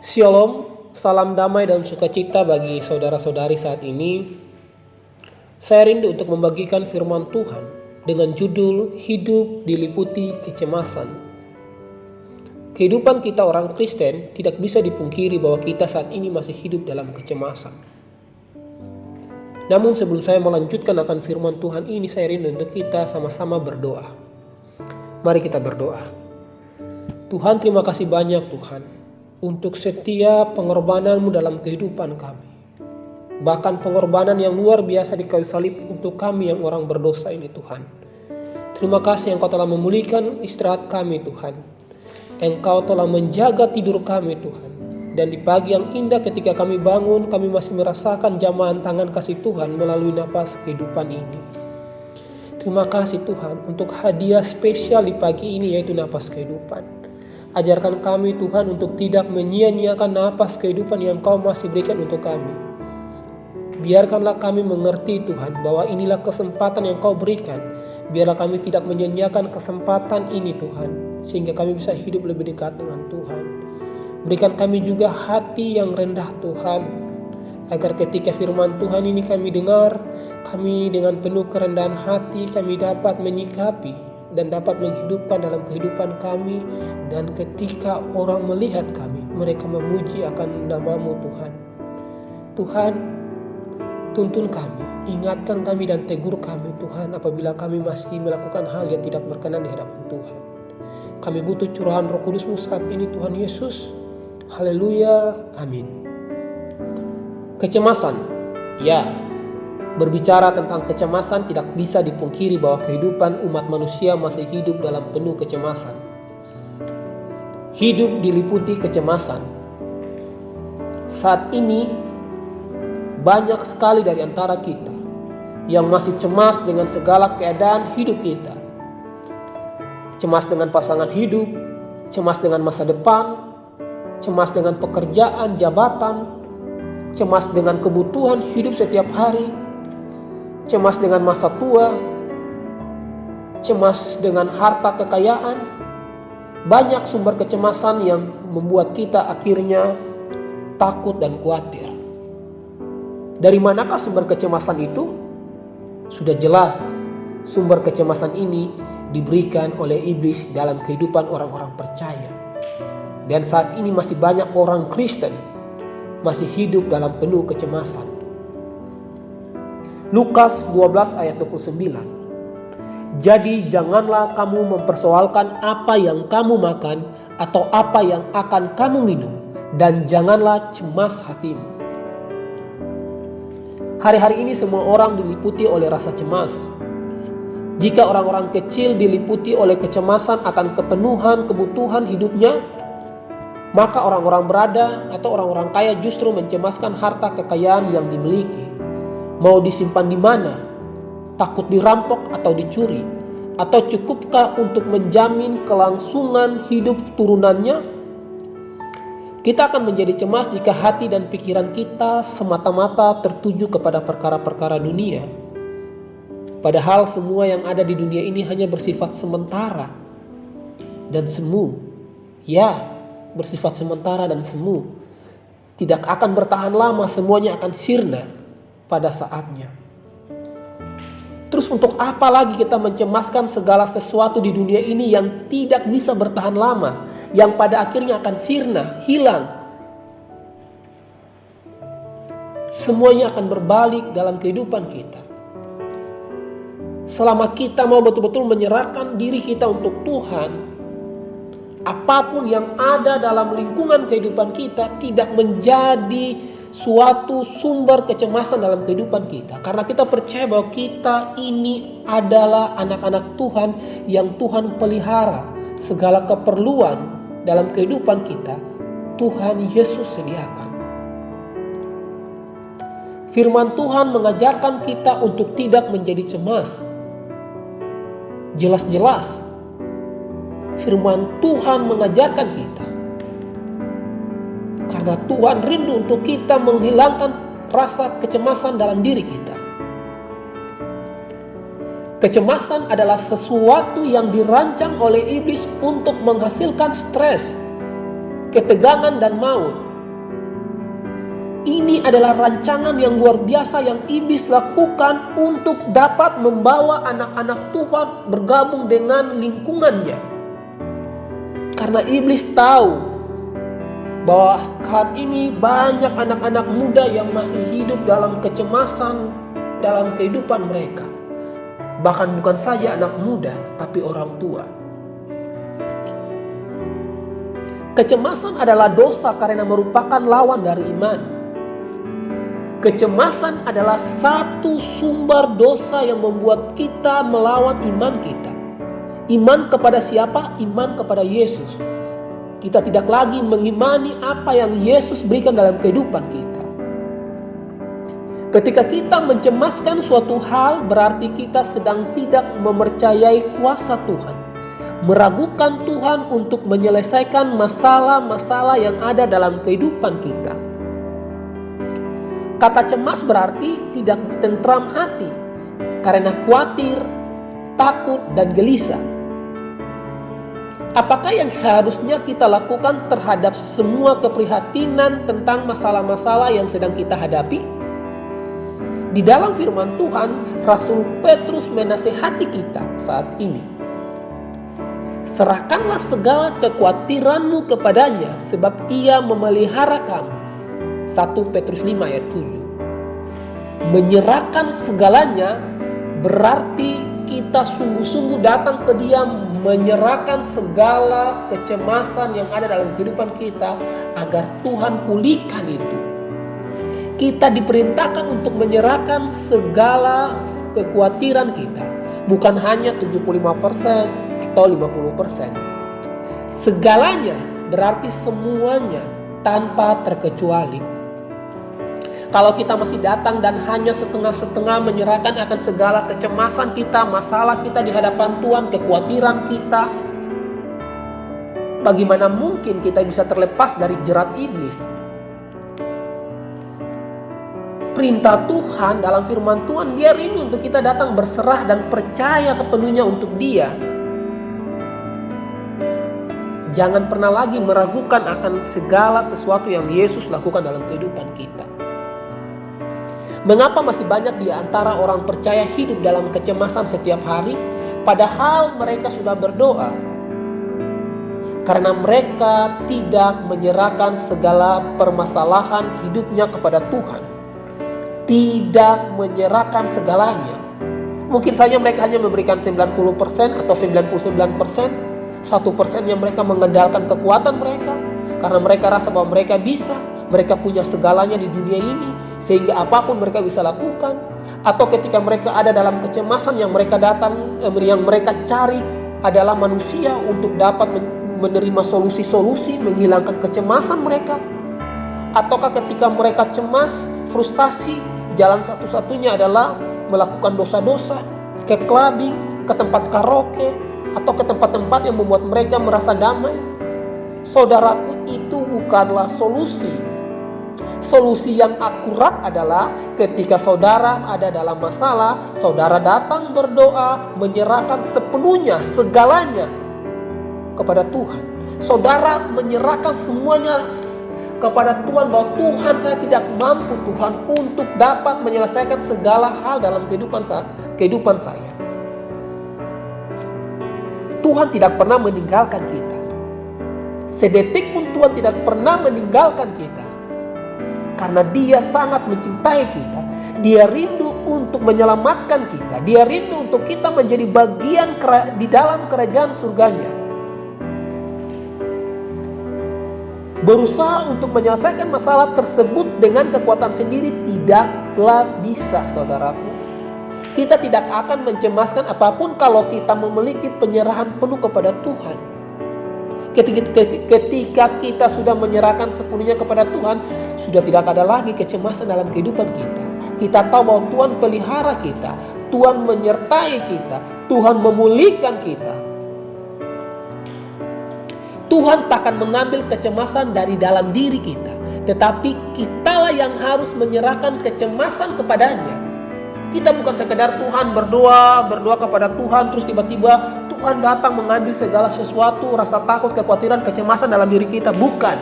Shalom, salam damai dan sukacita bagi saudara-saudari saat ini. Saya rindu untuk membagikan firman Tuhan dengan judul Hidup Diliputi Kecemasan. Kehidupan kita orang Kristen tidak bisa dipungkiri bahwa kita saat ini masih hidup dalam kecemasan. Namun sebelum saya melanjutkan akan firman Tuhan ini, saya rindu untuk kita sama-sama berdoa. Mari kita berdoa. Tuhan, terima kasih banyak Tuhan untuk setiap pengorbanan-Mu dalam kehidupan kami. Bahkan pengorbanan yang luar biasa di kayu salib untuk kami yang orang berdosa ini Tuhan. Terima kasih Engkau telah memulihkan istirahat kami Tuhan. Engkau telah menjaga tidur kami Tuhan. Dan di pagi yang indah ketika kami bangun, kami masih merasakan jamahan tangan kasih Tuhan melalui napas kehidupan ini. Terima kasih Tuhan untuk hadiah spesial di pagi ini, yaitu napas kehidupan. Ajarkan kami Tuhan untuk tidak menyia-nyiakan napas kehidupan yang Kau masih berikan untuk kami. Biarkanlah kami mengerti Tuhan bahwa inilah kesempatan yang Kau berikan. Biarlah kami tidak menyia-nyiakan kesempatan ini Tuhan, sehingga kami bisa hidup lebih dekat dengan Tuhan. Berikan kami juga hati yang rendah Tuhan, agar ketika firman Tuhan ini kami dengar, kami dengan penuh kerendahan hati kami dapat menyikapi dan dapat menghidupkan dalam kehidupan kami. Dan ketika orang melihat kami, mereka memuji akan nama-Mu Tuhan. Tuhan, tuntun kami, ingatkan kami dan tegur kami Tuhan apabila kami masih melakukan hal yang tidak berkenan di hadapan Tuhan. Kami butuh curahan Roh Kudus-Mu saat ini Tuhan Yesus. Haleluya, amin. Kecemasan, ya, berbicara tentang kecemasan tidak bisa dipungkiri bahwa kehidupan umat manusia masih hidup dalam penuh kecemasan. Hidup diliputi kecemasan. Saat ini banyak sekali dari antara kita yang masih cemas dengan segala keadaan hidup kita. Cemas dengan pasangan hidup, cemas dengan masa depan, cemas dengan pekerjaan, jabatan, cemas dengan kebutuhan hidup setiap hari, cemas dengan masa tua, cemas dengan harta kekayaan. Banyak sumber kecemasan yang membuat kita akhirnya takut dan khawatir. Dari manakah sumber kecemasan itu? Sudah jelas, sumber kecemasan ini diberikan oleh iblis dalam kehidupan orang-orang percaya. Dan saat ini masih banyak orang Kristen masih hidup dalam penuh kecemasan. Lukas 12 ayat 29. Jadi janganlah kamu mempersoalkan apa yang kamu makan atau apa yang akan kamu minum, dan janganlah cemas hatimu. Hari-hari ini semua orang diliputi oleh rasa cemas. Jika orang-orang kecil diliputi oleh kecemasan akan kepenuhan kebutuhan hidupnya, maka orang-orang berada atau orang-orang kaya justru mencemaskan harta kekayaan yang dimiliki. Mau disimpan di mana? Takut dirampok atau dicuri? Atau cukupkah untuk menjamin kelangsungan hidup turunannya? Kita akan menjadi cemas jika hati dan pikiran kita semata-mata tertuju kepada perkara-perkara dunia. Padahal semua yang ada di dunia ini hanya bersifat sementara dan semu. Ya, bersifat sementara dan semu. Tidak akan bertahan lama, semuanya akan sirna pada saatnya. Terus untuk apa lagi kita mencemaskan segala sesuatu di dunia ini yang tidak bisa bertahan lama, yang pada akhirnya akan sirna, hilang. Semuanya akan berbalik dalam kehidupan kita. Selama kita mau betul-betul menyerahkan diri kita untuk Tuhan, apapun yang ada dalam lingkungan kehidupan kita tidak menjadi suatu sumber kecemasan dalam kehidupan kita. Karena kita percaya bahwa kita ini adalah anak-anak Tuhan yang Tuhan pelihara. Segala keperluan dalam kehidupan kita Tuhan Yesus sediakan. Firman Tuhan mengajarkan kita untuk tidak menjadi cemas. Jelas-jelas firman Tuhan mengajarkan kita, karena Tuhan rindu untuk kita menghilangkan rasa kecemasan dalam diri kita. Kecemasan adalah sesuatu yang dirancang oleh iblis untuk menghasilkan stres, ketegangan dan maut. Ini adalah rancangan yang luar biasa yang iblis lakukan untuk dapat membawa anak-anak Tuhan bergabung dengan lingkungannya. Karena iblis tahu bahwa saat ini banyak anak-anak muda yang masih hidup dalam kecemasan dalam kehidupan mereka. Bahkan bukan saja anak muda, tapi orang tua. Kecemasan adalah dosa karena merupakan lawan dari iman. Kecemasan adalah satu sumber dosa yang membuat kita melawan iman kita. Iman kepada siapa? Iman kepada Yesus. Kita tidak lagi mengimani apa yang Yesus berikan dalam kehidupan kita. Ketika kita mencemaskan suatu hal, berarti kita sedang tidak mempercayai kuasa Tuhan, meragukan Tuhan untuk menyelesaikan masalah-masalah yang ada dalam kehidupan kita. Kata cemas berarti tidak tentram hati karena khawatir, takut, dan gelisah. Apakah yang harusnya kita lakukan terhadap semua keprihatinan tentang masalah-masalah yang sedang kita hadapi? Di dalam firman Tuhan, Rasul Petrus menasihati kita saat ini. Serahkanlah segala kekhawatiranmu kepadanya, sebab ia memelihara kamu. 1 Petrus 5 ayat 7. Menyerahkan segalanya berarti kita sungguh-sungguh datang ke Dia, menyerahkan segala kecemasan yang ada dalam kehidupan kita agar Tuhan pulihkan itu. Kita diperintahkan untuk menyerahkan segala kekhawatiran kita, bukan hanya 75% atau 50%. Segalanya berarti semuanya tanpa terkecuali. Kalau kita masih datang dan hanya setengah-setengah menyerahkan akan segala kecemasan kita, masalah kita di hadapan Tuhan, kekhawatiran kita, bagaimana mungkin kita bisa terlepas dari jerat iblis? Perintah Tuhan dalam firman Tuhan, Dia rindu untuk kita datang berserah dan percaya sepenuhnya untuk Dia. Jangan pernah lagi meragukan akan segala sesuatu yang Yesus lakukan dalam kehidupan kita. Mengapa masih banyak di antara orang percaya hidup dalam kecemasan setiap hari, padahal mereka sudah berdoa? Karena mereka tidak menyerahkan segala permasalahan hidupnya kepada Tuhan. Tidak menyerahkan segalanya. Mungkin saja mereka hanya memberikan 90% atau 99%. 1% yang mereka mengandalkan kekuatan mereka. Karena mereka rasa bahwa mereka bisa. Mereka punya segalanya di dunia ini, sehingga apapun mereka bisa lakukan. Atau ketika mereka ada dalam kecemasan, yang mereka cari adalah manusia untuk dapat menerima solusi-solusi, menghilangkan kecemasan mereka. Ataukah ketika mereka cemas, frustasi, jalan satu-satunya adalah melakukan dosa-dosa, ke clubbing, ke tempat karaoke, atau ke tempat-tempat yang membuat mereka merasa damai. Saudaraku, itu bukanlah solusi. Solusi yang akurat adalah ketika saudara ada dalam masalah, saudara datang berdoa, menyerahkan sepenuhnya, segalanya kepada Tuhan. Saudara menyerahkan semuanya kepada Tuhan, bahwa Tuhan, saya tidak mampu Tuhan untuk dapat menyelesaikan segala hal dalam kehidupan saya. Tuhan tidak pernah meninggalkan kita. Sedetik pun Tuhan tidak pernah meninggalkan kita. Karena Dia sangat mencintai kita. Dia rindu untuk menyelamatkan kita. Dia rindu untuk kita menjadi bagian di dalam kerajaan surganya. Berusaha untuk menyelesaikan masalah tersebut dengan kekuatan sendiri tidaklah bisa, saudaraku. Kita tidak akan mencemaskan apapun kalau kita memiliki penyerahan penuh kepada Tuhan. Ketika kita sudah menyerahkan sepenuhnya kepada Tuhan, sudah tidak ada lagi kecemasan dalam kehidupan kita. Kita tahu bahwa Tuhan pelihara kita, Tuhan menyertai kita, Tuhan memulihkan kita. Tuhan tak akan mengambil kecemasan dari dalam diri kita, tetapi kitalah yang harus menyerahkan kecemasan kepadanya. Kita bukan sekedar Tuhan berdoa kepada Tuhan, terus tiba-tiba Tuhan datang mengambil segala sesuatu, rasa takut, kekhawatiran, kecemasan dalam diri kita. Bukan.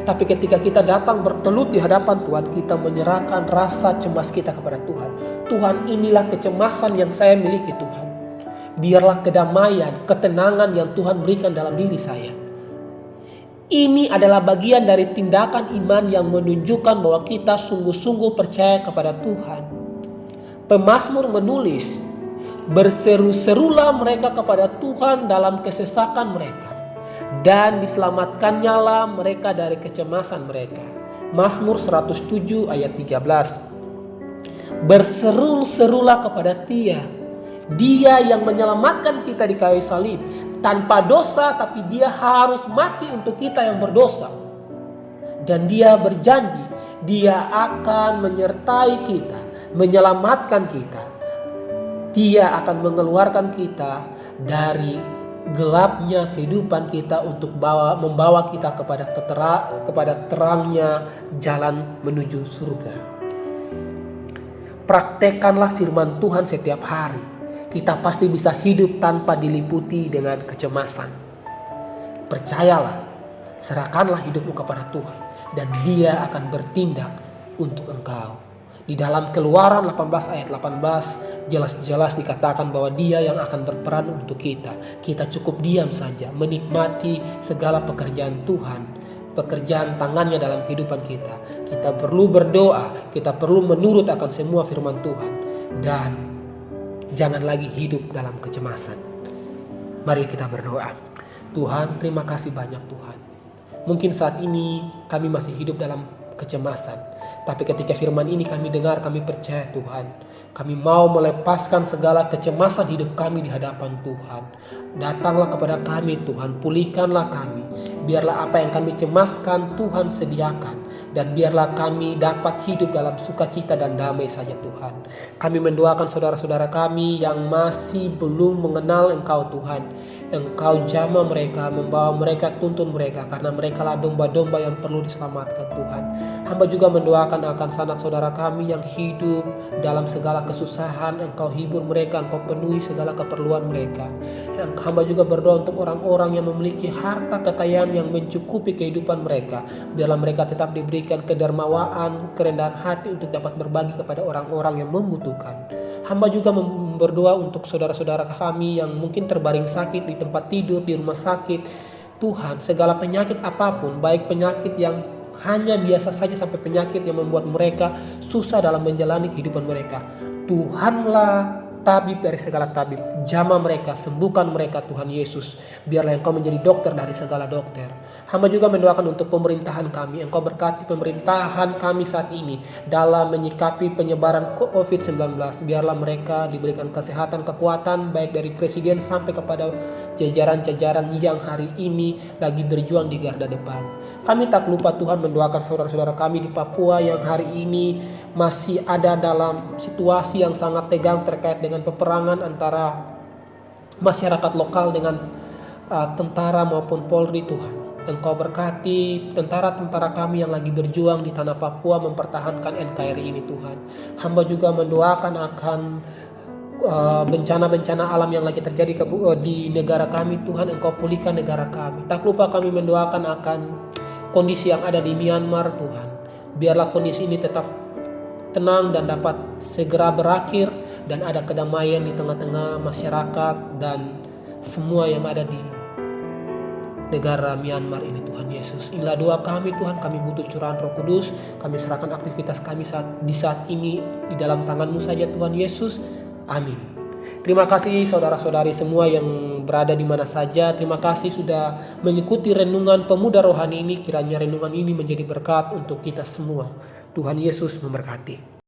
Tapi ketika kita datang bertelut di hadapan Tuhan, kita menyerahkan rasa cemas kita kepada Tuhan. Tuhan, inilah kecemasan yang saya miliki Tuhan. Biarlah kedamaian, ketenangan yang Tuhan berikan dalam diri saya. Ini adalah bagian dari tindakan iman yang menunjukkan bahwa kita sungguh-sungguh percaya kepada Tuhan. Pemazmur menulis, berseru-serulah mereka kepada Tuhan dalam kesesakan mereka, dan diselamatkannya lah mereka dari kecemasan mereka. Mazmur 107 ayat 13. Berseru-serulah kepada Dia yang menyelamatkan kita di kayu salib, tanpa dosa, tapi Dia harus mati untuk kita yang berdosa. Dan Dia berjanji, Dia akan menyertai kita, menyelamatkan kita. Dia akan mengeluarkan kita dari gelapnya kehidupan kita untuk membawa kita kepada terangnya jalan menuju surga. Praktekkanlah firman Tuhan setiap hari. Kita pasti bisa hidup tanpa diliputi dengan kecemasan. Percayalah, serahkanlah hidupmu kepada Tuhan, dan Dia akan bertindak untuk engkau. Di dalam Keluaran 18 ayat 18 jelas-jelas dikatakan bahwa Dia yang akan berperan untuk kita. Kita cukup diam saja, menikmati segala pekerjaan Tuhan, pekerjaan tangannya dalam kehidupan kita. Kita perlu berdoa, kita perlu menurut akan semua firman Tuhan, dan jangan lagi hidup dalam kecemasan. Mari kita berdoa. Tuhan, terima kasih banyak Tuhan. Mungkin saat ini kami masih hidup dalam kecemasan, tapi ketika firman ini kami dengar, kami percaya Tuhan. Kami mau melepaskan segala kecemasan hidup kami di hadapan Tuhan. Datanglah kepada kami Tuhan, pulihkanlah kami. Biarlah apa yang kami cemaskan Tuhan sediakan, dan biarlah kami dapat hidup dalam sukacita dan damai saja Tuhan. Kami mendoakan saudara-saudara kami yang masih belum mengenal Engkau Tuhan. Engkau jamah mereka, membawa mereka, tuntun mereka, karena mereka lah domba-domba yang perlu diselamatkan Tuhan. Hamba juga mendoakan akan sanak saudara kami yang hidup dalam segala kesusahan. Engkau hibur mereka, Engkau penuhi segala keperluan mereka. Hamba juga berdoa untuk orang-orang yang memiliki harta kekayaan yang mencukupi kehidupan mereka. Biarlah mereka tetap diberikan kedermawaan, kerendahan hati untuk dapat berbagi kepada orang-orang yang membutuhkan. Hamba juga berdoa untuk saudara-saudara kami yang mungkin terbaring sakit di tempat tidur, di rumah sakit. Tuhan, segala penyakit apapun, baik penyakit yang hanya biasa saja sampai penyakit yang membuat mereka susah dalam menjalani kehidupan mereka, Tuhanlah tabib dari segala tabib. Jamah mereka, sembuhkan mereka Tuhan Yesus. Biarlah Engkau menjadi dokter dari segala dokter. Hamba juga mendoakan untuk pemerintahan kami. Engkau berkati pemerintahan kami saat ini dalam menyikapi penyebaran COVID-19. Biarlah mereka diberikan kesehatan, kekuatan, baik dari presiden sampai kepada jajaran-jajaran yang hari ini lagi berjuang di garda depan. Kami tak lupa Tuhan mendoakan saudara-saudara kami di Papua yang hari ini masih ada dalam situasi yang sangat tegang terkait dengan peperangan antara masyarakat lokal dengan tentara maupun Polri. Tuhan, Engkau berkati tentara-tentara kami yang lagi berjuang di tanah Papua mempertahankan NKRI ini Tuhan. Hamba juga mendoakan akan bencana-bencana alam yang lagi terjadi di negara kami. Tuhan, Engkau pulihkan negara kami. Tak lupa kami mendoakan akan kondisi yang ada di Myanmar Tuhan. Biarlah kondisi ini tetap tenang dan dapat segera berakhir, dan ada kedamaian di tengah-tengah masyarakat dan semua yang ada di negara Myanmar ini Tuhan Yesus. Inilah doa kami Tuhan, kami butuh curahan Roh Kudus. Kami serahkan aktivitas kami di saat ini di dalam tangan-Mu saja Tuhan Yesus. Amin. Terima kasih saudara-saudari semua yang berada di mana saja. Terima kasih sudah mengikuti renungan pemuda rohani ini. Kiranya renungan ini menjadi berkat untuk kita semua. Tuhan Yesus memberkati.